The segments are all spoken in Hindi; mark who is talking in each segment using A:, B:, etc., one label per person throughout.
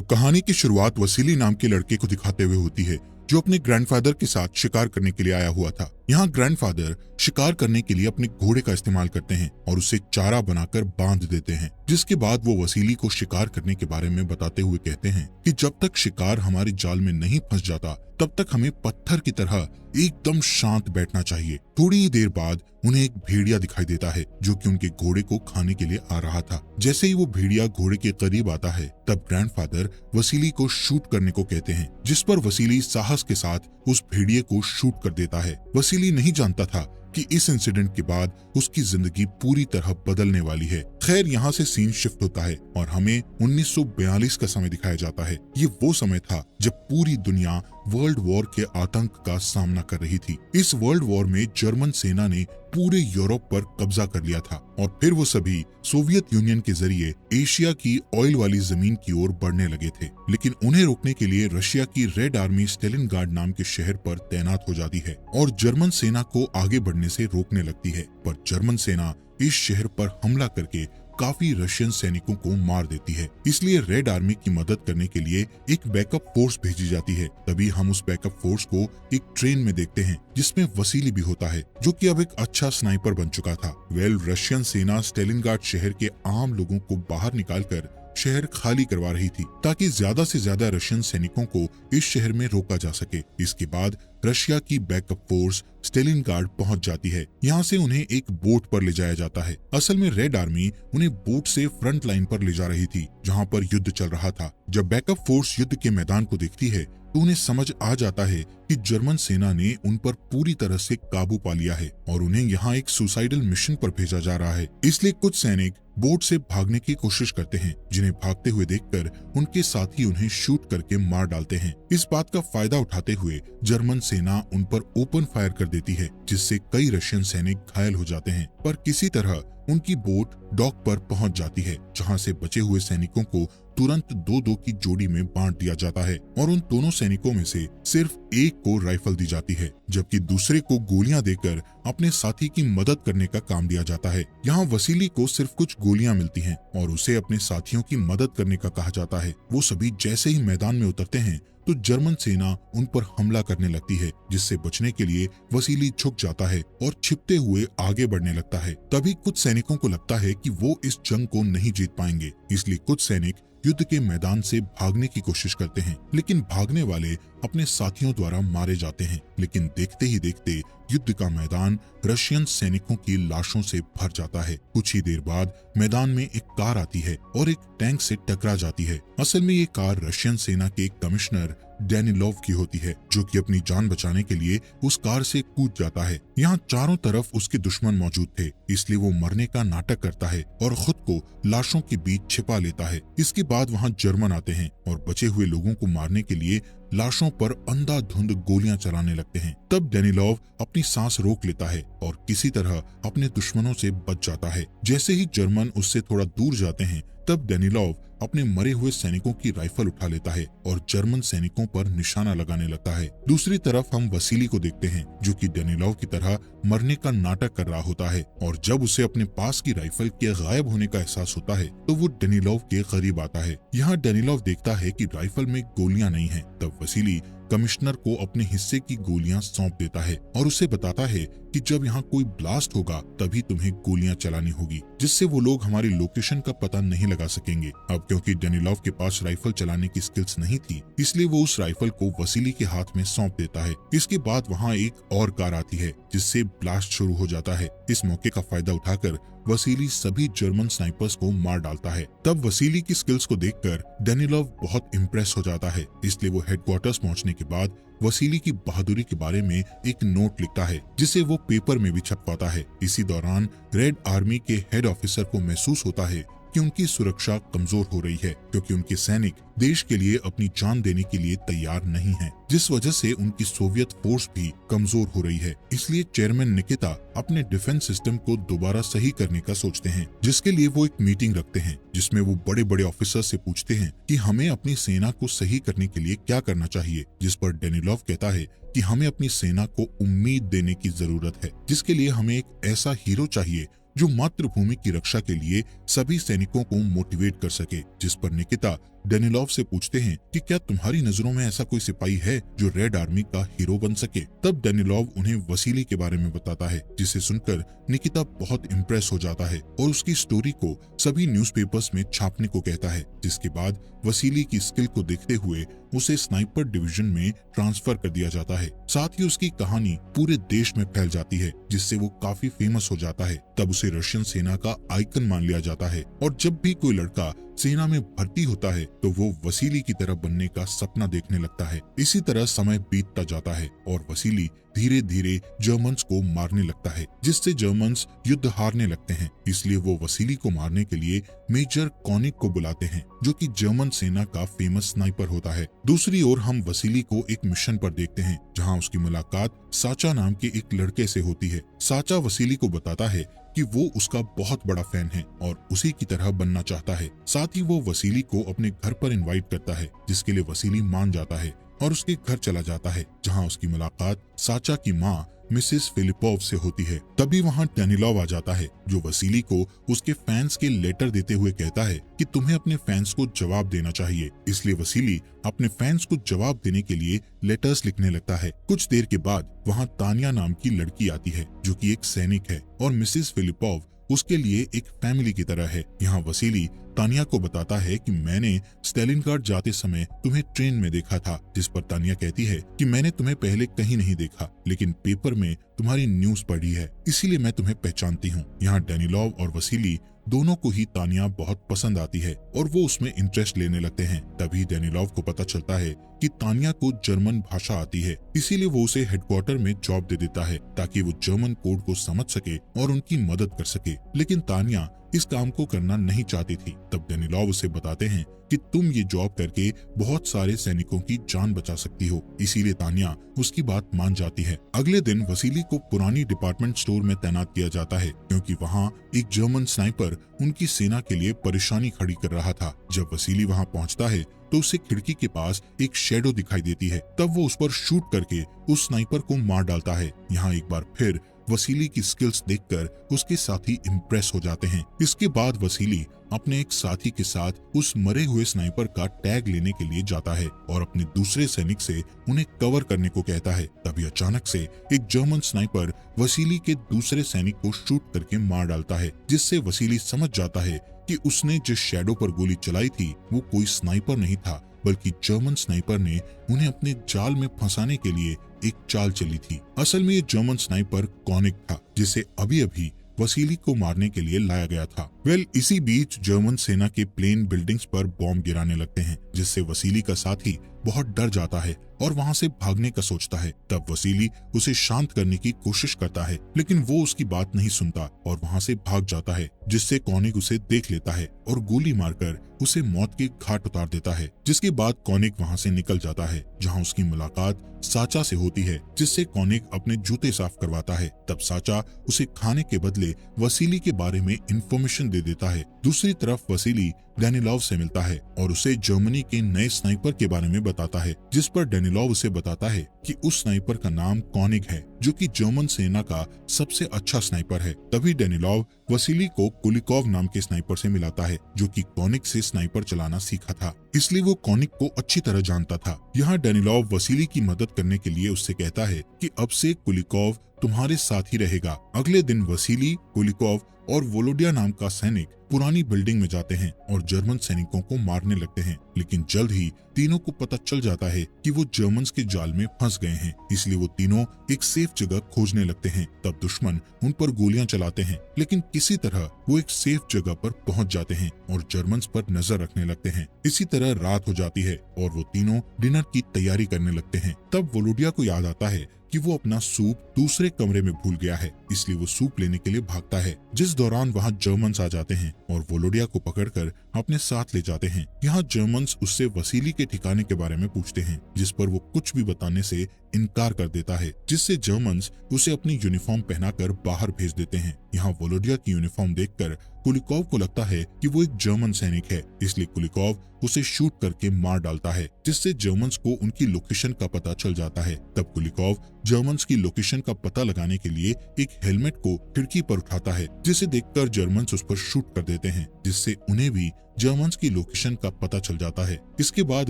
A: कहानी की शुरुआत वसीली नाम के लड़के को दिखाते हुए होती है, जो अपने ग्रैंडफादर के साथ शिकार करने के लिए आया हुआ था। यहाँ ग्रैंडफादर शिकार करने के लिए अपने घोड़े का इस्तेमाल करते हैं और उसे चारा बनाकर बांध देते हैं, जिसके बाद वो वसीली को शिकार करने के बारे में बताते हुए कहते हैं कि जब तक शिकार हमारे जाल में नहीं फंस जाता तब तक हमें पत्थर की तरह एकदम शांत बैठना चाहिए। थोड़ी ही देर बाद उन्हें एक भेड़िया दिखाई देता है जो कि उनके घोड़े को खाने के लिए आ रहा था। जैसे ही वो भेड़िया घोड़े के करीब आता है तब ग्रैंडफादर वसीली को शूट करने को कहते हैं, जिस पर वसीली साहस के साथ उस भेड़िए को शूट कर देता है। वसीली नहीं जानता था कि इस इंसिडेंट के बाद उसकी जिंदगी पूरी तरह बदलने वाली है। खैर, यहाँ से सीन शिफ्ट होता है और हमें 1942 का समय दिखाया जाता है। ये वो समय था जब पूरी दुनिया वर्ल्ड वॉर के आतंक का सामना कर रही थी। इस वर्ल्ड वॉर में जर्मन सेना ने पूरे यूरोप पर कब्जा कर लिया था और फिर वो सभी सोवियत यूनियन के जरिए एशिया की ऑयल वाली जमीन की ओर बढ़ने लगे थे। लेकिन उन्हें रोकने के लिए रशिया की रेड आर्मी स्टेलिनग्राड नाम के शहर पर तैनात हो जाती है और जर्मन सेना को आगे बढ़ने से रोकने लगती है। पर जर्मन सेना इस शहर पर हमला करके काफी रशियन सैनिकों को मार देती है। इसलिए रेड आर्मी की मदद करने के लिए एक बैकअप फोर्स भेजी जाती है। तभी हम उस बैकअप फोर्स को एक ट्रेन में देखते हैं जिसमें वसीली भी होता है, जो कि अब एक अच्छा स्नाइपर बन चुका था। रशियन सेना स्टेलिनग्राड शहर के आम लोगों को बाहर निकालकर शहर खाली करवा रही थी ताकि ज्यादा से ज्यादा रशियन सैनिकों को इस शहर में रोका जा सके। इसके बाद रशिया की बैकअप फोर्स स्टेलिनग्राड पहुंच जाती है। यहाँ से उन्हें एक बोट पर ले जाया जाता है। असल में रेड आर्मी उन्हें बोट से फ्रंट लाइन पर ले जा रही थी जहाँ पर युद्ध चल रहा था। जब बैकअप फोर्स युद्ध के मैदान को देखती है तो उन्हें समझ आ जाता है कि जर्मन सेना ने उन पर पूरी तरह से काबू पा लिया है और उन्हें यहाँ एक सुसाइडल मिशन पर भेजा जा रहा है। इसलिए कुछ सैनिक बोट से भागने की कोशिश करते हैं, जिन्हें भागते हुए देखकर उनके साथी उन्हें शूट करके मार डालते हैं। इस बात का फायदा उठाते हुए जर्मन सेना उन पर ओपन फायर कर देती है, जिससे कई रशियन सैनिक घायल हो जाते हैं। पर किसी तरह उनकी बोट डॉक पर पहुंच जाती है, जहां से बचे हुए सैनिकों को तुरंत दो की जोड़ी में बांट दिया जाता है और उन दोनों सैनिकों में से सिर्फ एक को राइफल दी जाती है, जबकि दूसरे को गोलियां देकर अपने साथी की मदद करने का काम दिया जाता है। यहाँ वसीली को सिर्फ कुछ गोलियां मिलती हैं और उसे अपने साथियों की मदद करने का कहा जाता है। वो सभी जैसे ही मैदान में उतरते हैं तो जर्मन सेना उन पर हमला करने लगती है, जिससे बचने के लिए वसीली झुक जाता है और छिपते हुए आगे बढ़ने लगता है। तभी कुछ सैनिकों को लगता है कि वो इस जंग को नहीं जीत पाएंगे, इसलिए कुछ सैनिक युद्ध के मैदान से भागने की कोशिश करते हैं, लेकिन भागने वाले अपने साथियों द्वारा मारे जाते हैं। लेकिन देखते ही देखते युद्ध का मैदान रशियन सैनिकों की लाशों से भर जाता है। कुछ ही देर बाद मैदान में एक कार आती है और एक टैंक से टकरा जाती है। असल में ये कार रशियन सेना के कमिश्नर डेनिलोव की होती है, जो कि अपनी जान बचाने के लिए उस कार से कूद जाता है। यहाँ चारों तरफ उसके दुश्मन मौजूद थे, इसलिए वो मरने का नाटक करता है और खुद को लाशों के बीच छिपा लेता है। इसके बाद वहाँ जर्मन आते हैं और बचे हुए लोगों को मारने के लिए लाशों पर अंधाधुंध गोलियां चलाने लगते हैं। तब डेनिलोव अपनी सांस रोक लेता है और किसी तरह अपने दुश्मनों से बच जाता है। जैसे ही जर्मन उससे थोड़ा दूर जाते हैं तब डेनिलोव अपने मरे हुए सैनिकों की राइफल उठा लेता है और जर्मन सैनिकों पर निशाना लगाने लगता है। दूसरी तरफ हम वसीली को देखते हैं, जो कि डेनिलोव की तरह मरने का नाटक कर रहा होता है और जब उसे अपने पास की राइफल के गायब होने का एहसास होता है तो वो डेनिलोव के करीब आता है। यहाँ डेनिलोव देखता है कि राइफल में गोलियां नहीं है। तब वसीली कमिश्नर को अपने हिस्से की गोलियां सौंप देता है और उसे बताता है कि जब यहाँ कोई ब्लास्ट होगा तभी तुम्हें गोलियां चलानी होगी, जिससे वो लोग हमारी लोकेशन का पता नहीं लगा सकेंगे। अब क्योंकि डेनिलोव के पास राइफल चलाने की स्किल्स नहीं थी, इसलिए वो उस राइफल को वसीली के हाथ में सौंप देता है। इसके बाद वहाँ एक और कार आती है, जिससे ब्लास्ट शुरू हो जाता है। इस मौके का फायदा उठाकर वसीली सभी जर्मन स्नाइपर्स को मार डालता है। तब वसीली की स्किल्स को देखकर डेनिलोव बहुत इम्प्रेस हो जाता है, इसलिए वो हेडक्वार्टर्स पहुंचने के बाद वसीली की बहादुरी के बारे में एक नोट लिखता है, जिसे वो पेपर में भी छपवाता है। इसी दौरान रेड आर्मी के हेड ऑफिसर को महसूस होता है कि उनकी सुरक्षा कमजोर हो रही है, क्योंकि उनके सैनिक देश के लिए अपनी जान देने के लिए तैयार नहीं हैं, जिस वजह से उनकी सोवियत फोर्स भी कमजोर हो रही है। इसलिए चेयरमैन निकिता अपने डिफेंस सिस्टम को दोबारा सही करने का सोचते हैं, जिसके लिए वो एक मीटिंग रखते हैं, जिसमें वो बड़े बड़े ऑफिसर से पूछते हैं कि हमें अपनी सेना को सही करने के लिए क्या करना चाहिए। जिस पर डेनिलोव कहता है कि हमें अपनी सेना को उम्मीद देने की जरूरत है, जिसके लिए हमें एक ऐसा हीरो चाहिए जो मातृभूमि की रक्षा के लिए सभी सैनिकों को मोटिवेट कर सके। जिस पर निकिता डेनिलोव से पूछते हैं कि क्या तुम्हारी नजरों में ऐसा कोई सिपाही है जो रेड आर्मी का हीरो बन सके। तब डेनिलोव उन्हें वसीली के बारे में बताता है, जिसे सुनकर निकिता बहुत इम्प्रेस हो जाता है और उसकी स्टोरी को सभी न्यूज़पेपर्स में छापने को कहता है। जिसके बाद वसीली की स्किल को देखते हुए उसे स्नाइपर डिवीजन में ट्रांसफर कर दिया जाता है। साथ ही उसकी कहानी पूरे देश में फैल जाती है, जिससे वो काफी फेमस हो जाता है। तब उसे रशियन सेना का आइकन मान लिया जाता है और जब भी कोई लड़का सेना में भर्ती होता है तो वो वसीली की तरह बनने का सपना देखने लगता है। इसी तरह समय बीतता जाता है और वसीली धीरे धीरे जर्मन्स को मारने लगता है, जिससे जर्मन्स युद्ध हारने लगते हैं। इसलिए वो वसीली को मारने के लिए मेजर कॉनिक को बुलाते हैं, जो कि जर्मन सेना का फेमस स्नाइपर होता है। दूसरी ओर हम वसीली को एक मिशन पर देखते हैं, जहां उसकी मुलाकात साचा नाम के एक लड़के से होती है। साचा वसीली को बताता है कि वो उसका बहुत बड़ा फैन है और उसी की तरह बनना चाहता है। साथ ही वो वसीली को अपने घर पर इनवाइट करता है, जिसके लिए वसीली मान जाता है और उसके घर चला जाता है, जहां उसकी मुलाकात साचा की माँ मिसेस फिलिपोव से होती है। तभी वहां डेनिलोव आ जाता है, जो वसीली को उसके फैंस के लेटर देते हुए कहता है कि तुम्हें अपने फैंस को जवाब देना चाहिए। इसलिए वसीली अपने फैंस को जवाब देने के लिए लेटर्स लिखने लगता है। कुछ देर के बाद वहां तानिया नाम की लड़की आती है, जो कि एक सैनिक है और मिसेस फिलिपोव उसके लिए एक फैमिली की तरह है। यहाँ वसीली तानिया को बताता है कि मैंने स्टेलिनग्राड जाते समय तुम्हें ट्रेन में देखा था, जिस पर तानिया कहती है कि मैंने तुम्हें पहले कहीं नहीं देखा, लेकिन पेपर में तुम्हारी न्यूज पढ़ी है, इसीलिए मैं तुम्हें पहचानती हूँ। यहाँ डेनिलोव और वसीली दोनों को ही तानिया बहुत पसंद आती है और वो उसमें इंटरेस्ट लेने लगते हैं। तभी डेनिलोव को पता चलता है कि तानिया को जर्मन भाषा आती है, इसीलिए वो उसे हेडक्वार्टर में जॉब दे देता है ताकि वो जर्मन कोड को समझ सके और उनकी मदद कर सके। लेकिन तानिया इस काम को करना नहीं चाहती थी। तब डेनिलोव उसे बताते हैं कि तुम ये जॉब करके बहुत सारे सैनिकों की जान बचा सकती हो, इसीलिए तानिया उसकी बात मान जाती है। अगले दिन वसीली को पुरानी डिपार्टमेंट स्टोर में तैनात किया जाता है, क्योंकि वहाँ एक जर्मन स्नाइपर उनकी सेना के लिए परेशानी खड़ी कर रहा था। जब वसीली वहाँ पहुँचता है तो उसे खिड़की के पास एक शेडो दिखाई देती है। तब वो उस पर शूट करके उस स्नाइपर को मार डालता है। यहाँ एक बार फिर वसीली की स्किल्स देखकर उसके साथी इम्प्रेस हो जाते हैं। इसके बाद वसीली अपने एक साथी के साथ उस मरे हुए स्नाइपर का टैग लेने के लिए जाता है और अपने दूसरे सैनिक से उन्हें कवर करने को कहता है। तभी अचानक से एक जर्मन स्नाइपर वसीली के दूसरे सैनिक को शूट करके मार डालता है, जिससे वसीली समझ जाता है कि उसने जिस शैडो पर गोली चलाई थी वो कोई स्नाइपर नहीं था, बल्कि जर्मन स्नाइपर ने उन्हें अपने जाल में फंसाने के लिए एक चाल चली थी। असल में ये जर्मन स्नाइपर कॉनिक था, जिसे अभी अभी वसीली को मारने के लिए लाया गया था। इसी बीच जर्मन सेना के प्लेन बिल्डिंग्स पर बॉम्ब गिराने लगते हैं, जिससे वसीली का साथी बहुत डर जाता है और वहां से भागने का सोचता है। तब वसीली उसे शांत करने की कोशिश करता है, लेकिन वो उसकी बात नहीं सुनता और वहां से भाग जाता है, जिससे कॉनिक उसे देख लेता है और गोली मारकर उसे मौत के घाट उतार देता है। जिसके बाद कॉनिक वहां से निकल जाता है, जहां उसकी मुलाकात साचा से होती है, जिससे कॉनिक अपने जूते साफ करवाता है। तब साचा उसे खाने के बदले वसीली के बारे में इंफॉर्मेशन दे देता है। दूसरी तरफ वसीली डेनिलोव से मिलता है और उसे जर्मनी के नए स्नाइपर के बारे में बताता है, जिस पर डेनिलोव उसे बताता है कि उस स्नाइपर का नाम कॉनिक है, जो कि जर्मन सेना का सबसे अच्छा स्नाइपर है। तभी डेनिलोव वसीली को कुलिकोव नाम के स्नाइपर से मिलाता है, जो कि कॉनिक से स्नाइपर चलाना सीखा था, इसलिए वो कॉनिक को अच्छी तरह जानता था। यहाँ डेनिलोव वसीली की मदद करने के लिए उससे कहता है कि अब से कुलिकोव तुम्हारे साथ ही रहेगा। अगले दिन वसीली, कुलिकोव और वोलोडिया नाम का सैनिक पुरानी बिल्डिंग में जाते हैं और जर्मन सैनिकों को मारने लगते हैं, लेकिन जल्द ही तीनों को पता चल जाता है कि वो जर्मन्स के जाल में फंस गए हैं, इसलिए वो तीनों एक सेफ जगह खोजने लगते हैं। तब दुश्मन उन पर गोलियां चलाते हैं, लेकिन किसी तरह वो एक सेफ जगह पर पहुंच जाते हैं और जर्मन्स पर नजर रखने लगते हैं। इसी तरह रात हो जाती है और वो तीनों डिनर की तैयारी करने लगते हैं। तब वोलोडिया को याद आता है कि वो अपना सूप दूसरे कमरे में भूल गया है, इसलिए वो सूप लेने के लिए भागता है, जिस दौरान वहाँ जर्मन्स आ जाते हैं और वोलोडिया को पकड़कर अपने साथ ले जाते हैं। यहाँ जर्मन्स उससे वसीली के ठिकाने के बारे में पूछते हैं, जिस पर वो कुछ भी बताने से इनकार कर देता है, जिससे जर्मन्स उसे अपनी यूनिफॉर्म पहनाकर बाहर भेज देते हैं। यहाँ वोलोडिया की यूनिफॉर्म देखकर कुलिकोव को लगता है कि वो एक जर्मन सैनिक है, इसलिए कुलिकोव उसे शूट करके मार डालता है, जिससे जर्मन्स को उनकी लोकेशन का पता चल जाता है। तब कुलिकोव जर्मन्स की लोकेशन का पता लगाने के लिए एक हेलमेट को खिड़की पर उठाता है, जिसे देखकर जर्मन्स उस पर शूट कर देते हैं, जिससे उन्हें भी जर्मन्स की लोकेशन का पता चल जाता है। इसके बाद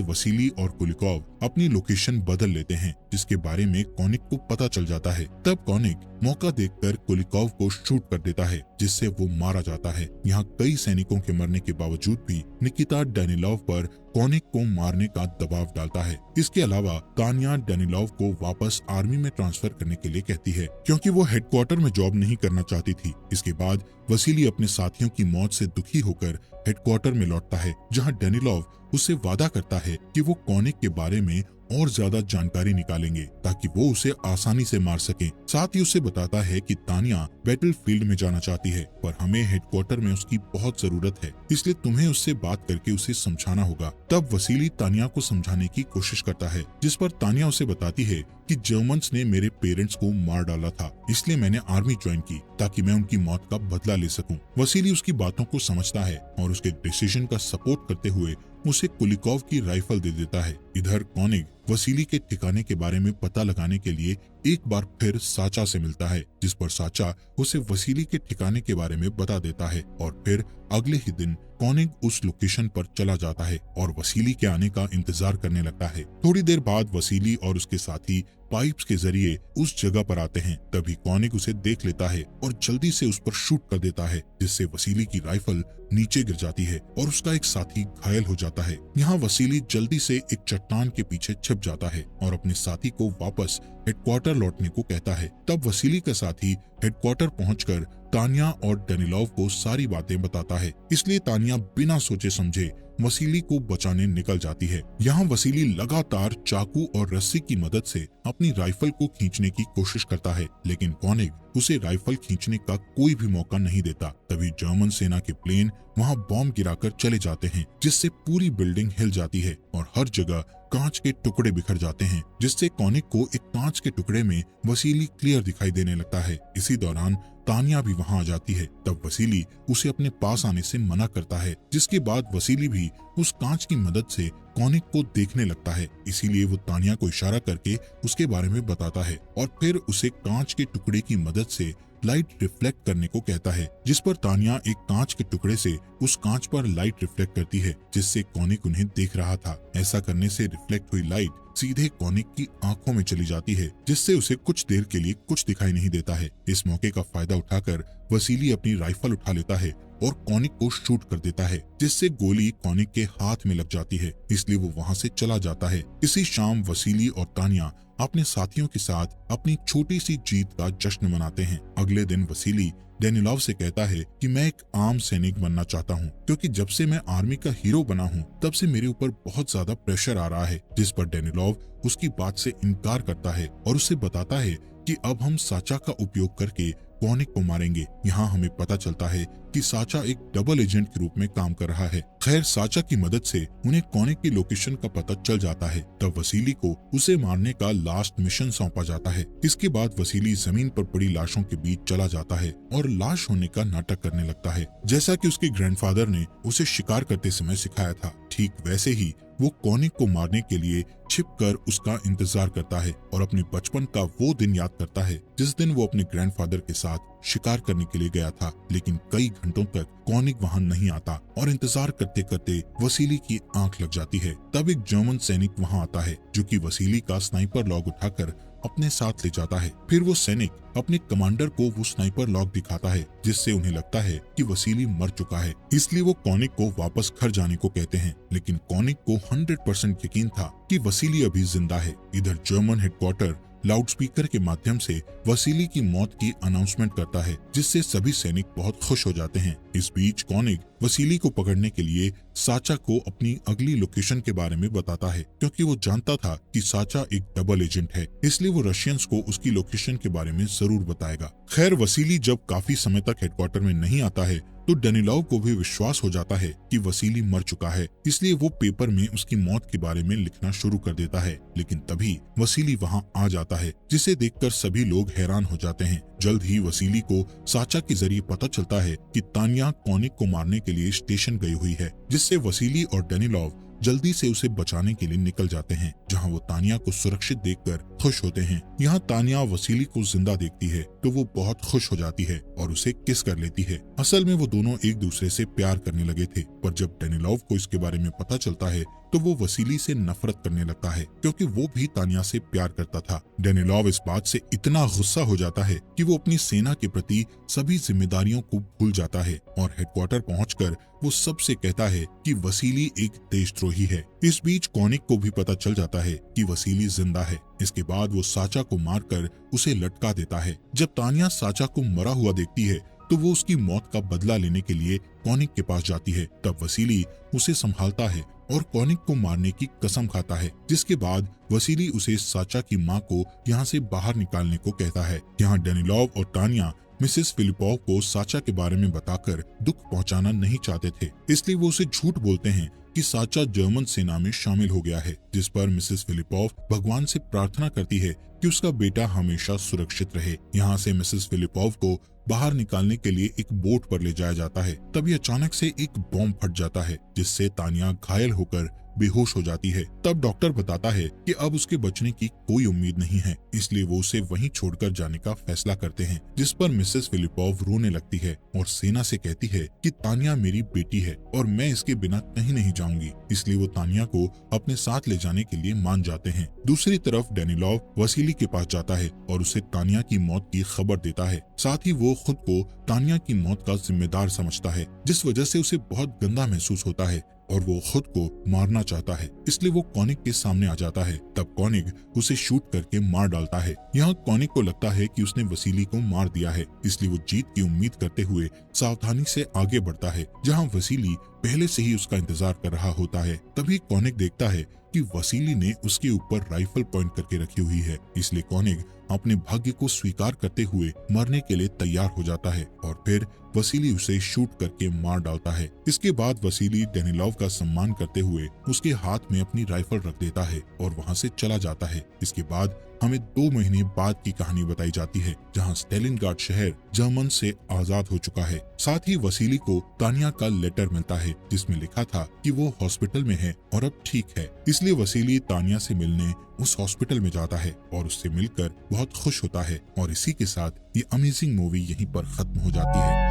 A: वसीली और कुलिकोव अपनी लोकेशन बदल लेते हैं, जिसके बारे में कॉनिक को पता चल जाता है। तब कॉनिक मौका देखकर कुलिकोव को शूट कर देता है, जिससे वो मारा जाता है। यहाँ कई सैनिकों के मरने के बावजूद भी निकिता डेनिलोव पर कॉनिक को मारने का दबाव डालता है। इसके अलावा तान्या डेनिलोव को वापस आर्मी में ट्रांसफर करने के लिए कहती है, क्योंकि वो हेडक्वार्टर में जॉब नहीं करना चाहती थी। इसके बाद वसीली अपने साथियों की मौत से दुखी होकर हेडक्वार्टर में लौटता है, जहां डेनिलोव उससे वादा करता है कि वो कॉनिक के बारे में और ज्यादा जानकारी निकालेंगे ताकि वो उसे आसानी से मार सके। साथ ही उसे बताता है कि तान्या बैटलफील्ड में जाना चाहती है, पर हमें हेडक्वार्टर में उसकी बहुत जरूरत है, इसलिए तुम्हें उससे बात करके उसे समझाना होगा। तब वसीली तान्या को समझाने की कोशिश करता है, जिस पर तान्या उसे बताती है कि जर्मन्स ने मेरे पेरेंट्स को मार डाला था, इसलिए मैंने आर्मी ज्वाइन की ताकि मैं उनकी मौत का बदला ले सकूं। वसीली उसकी बातों को समझता है और उसके डिसीजन का सपोर्ट करते हुए उसे कुलिकोव की राइफल दे देता है। इधर कॉनिक वसीली के ठिकाने के बारे में पता लगाने के लिए एक बार फिर साचा से मिलता है, जिस पर साचा उसे वसीली के ठिकाने के बारे में बता देता है और फिर अगले ही दिन कॉनिक उस लोकेशन पर चला जाता है और वसीली के आने का इंतजार करने लगता है। थोड़ी देर बाद वसीली और उसके साथी पाइप्स के जरिए उस जगह पर आते हैं। तभी कॉनिक उसे देख लेता है और जल्दी से उस पर शूट कर देता है, जिससे वसीली की राइफल नीचे गिर जाती है और उसका एक साथी घायल हो जाता है। यहाँ वसीली जल्दी से एक चट्टान के पीछे छिप जाता है और अपने साथी को वापस हेडक्वार्टर लौटने को कहता है। तब वसीली का साथी हेडक्वार्टर पहुंचकर तान्या और डेनिलोव को सारी बातें बताता है, इसलिए तान्या बिना सोचे समझे वसीली को बचाने निकल जाती है। यहाँ वसीली लगातार चाकू और रस्सी की मदद से अपनी राइफल को खींचने की कोशिश करता है, लेकिन कॉनिक उसे राइफल खींचने का कोई भी मौका नहीं देता। तभी जर्मन सेना के प्लेन वहाँ बॉम्ब गिराकर चले जाते हैं, जिससे पूरी बिल्डिंग हिल जाती है और हर जगह कांच के टुकड़े बिखर जाते हैं, जिससे कॉनिक को एक कांच के टुकड़े में वसीली क्लियर दिखाई देने लगता है। इसी दौरान तान्या भी वहां आ जाती है। तब वसीली उसे अपने पास आने से मना करता है, जिसके बाद वसीली भी उस कांच की मदद से कॉनिक को देखने लगता है। इसीलिए वो तान्या को इशारा करके उसके बारे में बताता है और फिर उसे कांच के टुकड़े की मदद से लाइट रिफ्लेक्ट करने को कहता है, जिस पर तान्या एक कांच के टुकड़े से उस कांच पर लाइट रिफ्लेक्ट करती है, जिससे कॉनिक उन्हें देख रहा था। ऐसा करने से रिफ्लेक्ट हुई लाइट सीधे कॉनिक की आंखों में चली जाती है, जिससे उसे कुछ देर के लिए कुछ दिखाई नहीं देता है। इस मौके का फायदा उठाकर वसीली अपनी राइफल उठा लेता है और कॉनिक को शूट कर देता है, जिससे गोली कॉनिक के हाथ में लग जाती है, इसलिए वो वहाँ से चला जाता है। इसी शाम वसीली और तान्या अपने साथियों के साथ अपनी छोटी सी जीत का जश्न मनाते हैं। अगले दिन वसीली डेनिलोव से कहता है कि मैं एक आम सैनिक बनना चाहता हूँ, क्योंकि जब से मैं आर्मी का हीरो बना हूँ तब से मेरे ऊपर बहुत ज्यादा प्रेशर आ रहा है। जिस पर डेनिलोव उसकी बात से इनकार करता है और उसे बताता है कि अब हम साचा का उपयोग करके कॉनिक को मारेंगे। यहाँ हमें पता चलता है कि साचा एक डबल एजेंट के रूप में काम कर रहा है। खैर, साचा की मदद से उन्हें कॉनिक की लोकेशन का पता चल जाता है। तब वसीली को उसे मारने का लास्ट मिशन सौंपा जाता है। इसके बाद वसीली जमीन पर पड़ी लाशों के बीच चला जाता है और लाश होने का नाटक करने लगता है, जैसा कि उसके ग्रैंडफादर ने उसे शिकार करते समय सिखाया था। ठीक वैसे ही वो कॉनिक को मारने के लिए छिपकर उसका इंतजार करता है और अपने बचपन का वो दिन याद करता है जिस दिन वो अपने ग्रैंडफादर के साथ शिकार करने के लिए गया था। लेकिन कई घंटों तक कॉनिक वहां नहीं आता और इंतजार करते करते वसीली की आंख लग जाती है। तब एक जर्मन सैनिक वहां आता है, जो कि वसीली का स्नाइपर लॉग उठाकर अपने साथ ले जाता है। फिर वो सैनिक अपने कमांडर को वो स्नाइपर लॉग दिखाता है, जिससे उन्हें लगता है कि वसीली मर चुका है, इसलिए वो कॉनिक को वापस घर जाने को कहते हैं। लेकिन कॉनिक को 100% यकीन था कि वसीली अभी जिंदा है। इधर जर्मन हेडक्वार्टर लाउडस्पीकर के माध्यम से वसीली की मौत की अनाउंसमेंट करता है, जिससे सभी सैनिक बहुत खुश हो जाते हैं। इस बीच कॉनिक वसीली को पकड़ने के लिए साचा को अपनी अगली लोकेशन के बारे में बताता है, क्योंकि वो जानता था कि साचा एक डबल एजेंट है, इसलिए वो रशियंस को उसकी लोकेशन के बारे में जरूर बताएगा। खैर, वसीली जब काफी समय तक हेडक्वार्टर में नहीं आता है तो डेनिलोव को भी विश्वास हो जाता है कि वसीली मर चुका है, इसलिए वो पेपर में उसकी मौत के बारे में लिखना शुरू कर देता है। लेकिन तभी वसीली वहां आ जाता है, जिसे देखकर सभी लोग हैरान हो जाते हैं। जल्द ही वसीली को साचा के जरिए पता चलता है कि तानिया कॉनिक को मारने के लिए स्टेशन गई हुई है, जिससे वसीली और डेनिलोव जल्दी से उसे बचाने के लिए निकल जाते हैं, जहां वो तानिया को सुरक्षित देखकर खुश होते हैं। यहाँ तानिया वसीली को जिंदा देखती है तो वो बहुत खुश हो जाती है और उसे किस कर लेती है। असल में वो दोनों एक दूसरे से प्यार करने लगे थे, पर जब डेनिलोव को इसके बारे में पता चलता है तो वो वसीली से नफरत करने लगता है, क्योंकि वो भी तानिया से प्यार करता था। डेनिलोव इस बात से इतना गुस्सा हो जाता है कि वो अपनी सेना के प्रति सभी जिम्मेदारियों को भूल जाता है और हेडक्वार्टर पहुंचकर वो सबसे कहता है कि वसीली एक देशद्रोही है। इस बीच कॉनिक को भी पता चल जाता है कि वसीली जिंदा है। इसके बाद वो साचा को मारकर उसे लटका देता है। जब तानिया साचा को मरा हुआ देखती है तो वो उसकी मौत का बदला लेने के लिए कॉनिक के पास जाती है। तब वसीली उसे संभालता है और कॉनिक को मारने की कसम खाता है, जिसके बाद वसीली उसे साचा की मां को यहाँ से बाहर निकालने को कहता है। यहाँ डेनिलोव और तानिया मिसेस फिलिपोव को साचा के बारे में बताकर दुख पहुंचाना नहीं चाहते थे, इसलिए वो उसे झूठ बोलते हैं कि साचा जर्मन सेना में शामिल हो गया है, जिस पर मिसेस फिलिपोव भगवान से प्रार्थना करती है कि उसका बेटा हमेशा सुरक्षित रहे। यहाँ से मिसेस फिलिपोव को बाहर निकालने के लिए एक बोट पर ले जाया जाता है। तभी अचानक से एक बॉम्ब फट जाता है, जिससे तानिया घायल होकर बेहोश हो जाती है। तब डॉक्टर बताता है कि अब उसके बचने की कोई उम्मीद नहीं है, इसलिए वो उसे वहीं छोड़कर जाने का फैसला करते हैं, जिस पर मिसेस फिलिपोव रोने लगती है और सेना से कहती है कि तानिया मेरी बेटी है और मैं इसके बिना कहीं नहीं जाऊंगी। इसलिए वो तानिया को अपने साथ ले जाने के लिए मान जाते हैं। दूसरी तरफ डेनिलोव वसीली के पास जाता है और उसे तानिया की मौत की खबर देता है। साथ ही वो खुद को तानिया की मौत का जिम्मेदार समझता है, जिस वजह से उसे बहुत गंदा महसूस होता है और वो खुद को मारना चाहता है। इसलिए वो कॉनिक के सामने आ जाता है। तब कॉनिक उसे शूट करके मार डालता है। यहाँ कॉनिक को लगता है कि उसने वसीली को मार दिया है, इसलिए वो जीत की उम्मीद करते हुए सावधानी से आगे बढ़ता है, जहाँ वसीली पहले से ही उसका इंतजार कर रहा होता है। तभी कॉनिक देखता है कि वसीली ने उसके ऊपर राइफल पॉइंट करके रखी हुई है, इसलिए कॉनिक अपने भाग्य को स्वीकार करते हुए मरने के लिए तैयार हो जाता है और फिर वसीली उसे शूट करके मार डालता है। इसके बाद वसीली डेनिलोव का सम्मान करते हुए उसके हाथ में अपनी राइफल रख देता है और वहां से चला जाता है। इसके बाद हमें 2 महीने बाद की कहानी बताई जाती है, जहां स्टेलिनग्राड शहर जर्मन से आजाद हो चुका है। साथ ही वसीली को तानिया का लेटर मिलता है, जिसमें लिखा था कि वो हॉस्पिटल में है और अब ठीक है। इसलिए वसीली तानिया से मिलने उस हॉस्पिटल में जाता है और उससे मिलकर बहुत खुश होता है। और इसी के साथ ये अमेजिंग मूवी यहीं पर खत्म हो जाती है।